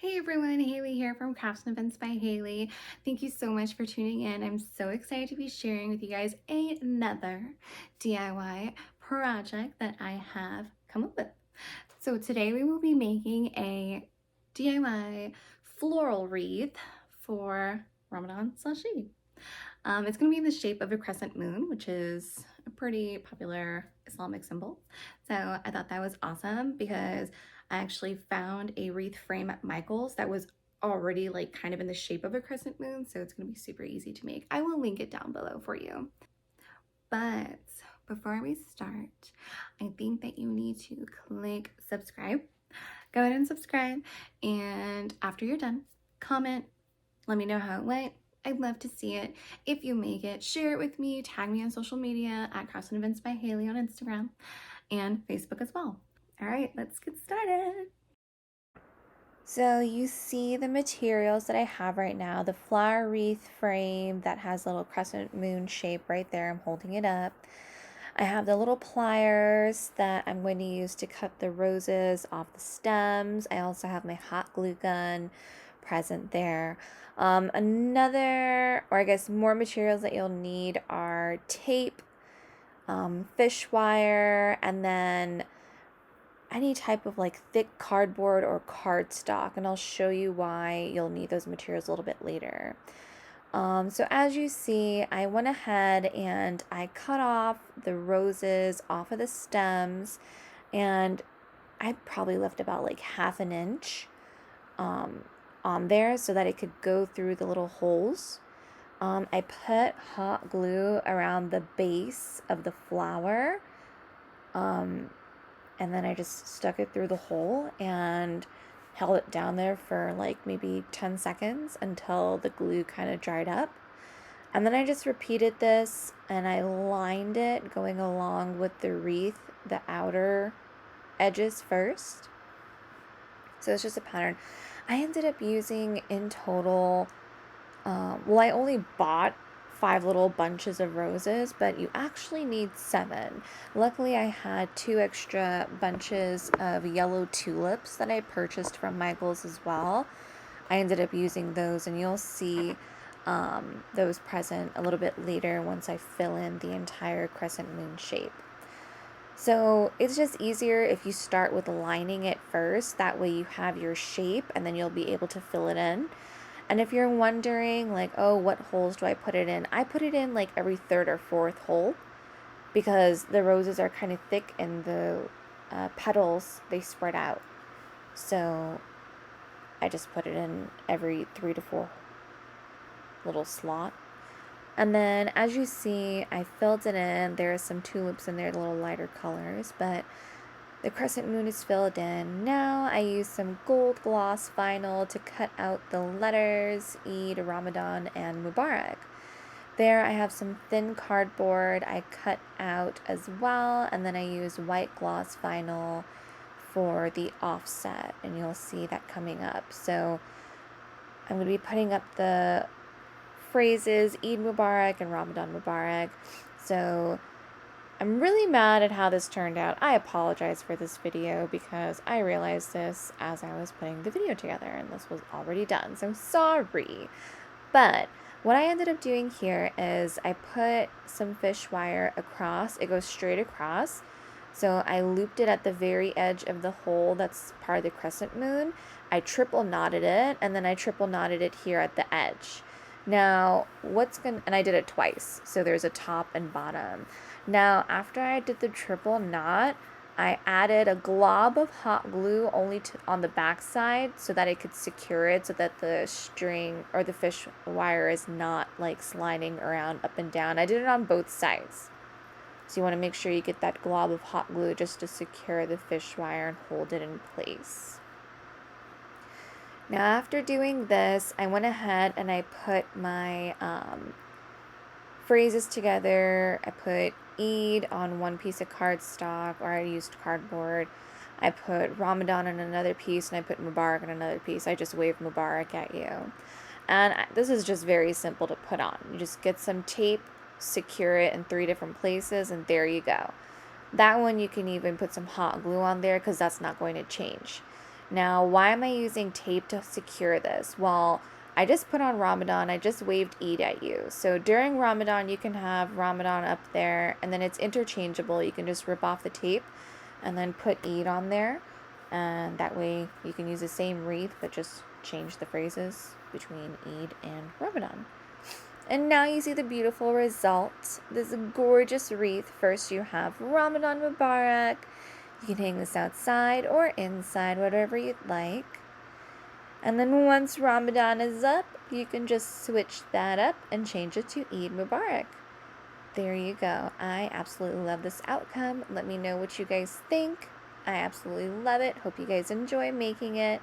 Hey everyone, Haley here from Crafts and Events by Haley. Thank you so much for tuning in. I'm so excited to be sharing with you guys another DIY project that I have come up with. So today we will be making a DIY floral wreath for Ramadan slash Eid. It's going to be in the shape of a crescent moon, which is a pretty popular Islamic symbol. So I thought that was awesome because I actually found a wreath frame at Michael's that was already like kind of in the shape of a crescent moon. So it's going to be super easy to make. I will link it down below for you. But before we start, I think that you need to click subscribe. Go ahead and subscribe. And after you're done, comment, let me know how it went. I'd love to see it. If you make it, share it with me, tag me on social media at Crafts and Events by Haley on Instagram and Facebook as well. All right, let's get started. So you see the materials that I have right now, the flower wreath frame that has a little crescent moon shape right there. I'm holding it up. I have the little pliers that I'm going to use to cut the roses off the stems. I also have my hot glue gun present there. More materials that you'll need are tape, fish wire, and then any type of like thick cardboard or cardstock, and I'll show you why you'll need those materials a little bit later. So as you see, I went ahead and I cut off the roses off of the stems, and I probably left about like half an inch on there so that it could go through the little holes. I put hot glue around the base of the flower, and then I just stuck it through the hole and held it down there for like maybe 10 seconds until the glue kind of dried up. And then I just repeated this and I lined it going along with the wreath, the outer edges first. So it's just a pattern. I ended up using in total, I only bought 5 little bunches of roses, but you actually need 7. Luckily, I had 2 extra bunches of yellow tulips that I purchased from Michael's as well. I ended up using those, and you'll see those present a little bit later once I fill in the entire crescent moon shape. So it's just easier if you start with lining it first. That way you have your shape and then you'll be able to fill it in. And if you're wondering like, oh, what holes do I put it in? I put it in like every 3rd or 4th hole because the roses are kind of thick and the petals, they spread out. So I just put it in every 3 to 4 little slot. And then as you see, I filled it in. There are some tulips in there, the little lighter colors, but the crescent moon is filled in. Now I use some gold gloss vinyl to cut out the letters Eid, Ramadan, and Mubarak. There I have some thin cardboard I cut out as well, and then I use white gloss vinyl for the offset, and you'll see that coming up. So I'm going to be putting up the phrases Eid Mubarak and Ramadan Mubarak. So I'm really mad at how this turned out. I apologize for this video because I realized this as I was putting the video together and this was already done. So I'm sorry. But what I ended up doing here is I put some fish wire across. It goes straight across. So I looped it at the very edge of the hole that's part of the crescent moon. I triple knotted it, and then I triple knotted it here at the edge. Now, and I did it twice, so there's a top and bottom. Now, after I did the triple knot, I added a glob of hot glue only on the back side so that it could secure it so that the string or the fish wire is not like sliding around up and down. I did it on both sides. So you want to make sure you get that glob of hot glue just to secure the fish wire and hold it in place. Now after doing this, I went ahead and I put my phrases together. I put Eid on one piece of cardstock, or I used cardboard. I put Ramadan on another piece, and I put Mubarak on another piece. I just waved Mubarak at you. And this is just very simple to put on. You just get some tape, secure it in 3 different places, and there you go. That one you can even put some hot glue on there because that's not going to change. Now, why am I using tape to secure this? Well, I just put on Ramadan. I just waved Eid at you. So during Ramadan, you can have Ramadan up there, and then it's interchangeable. You can just rip off the tape and then put Eid on there. And that way you can use the same wreath, but just change the phrases between Eid and Ramadan. And now you see the beautiful result. This gorgeous wreath. First you have Ramadan Mubarak. You can hang this outside or inside, whatever you'd like. And then once Ramadan is up, you can just switch that up and change it to Eid Mubarak. There you go. I absolutely love this outcome. Let me know what you guys think. I absolutely love it. Hope you guys enjoy making it.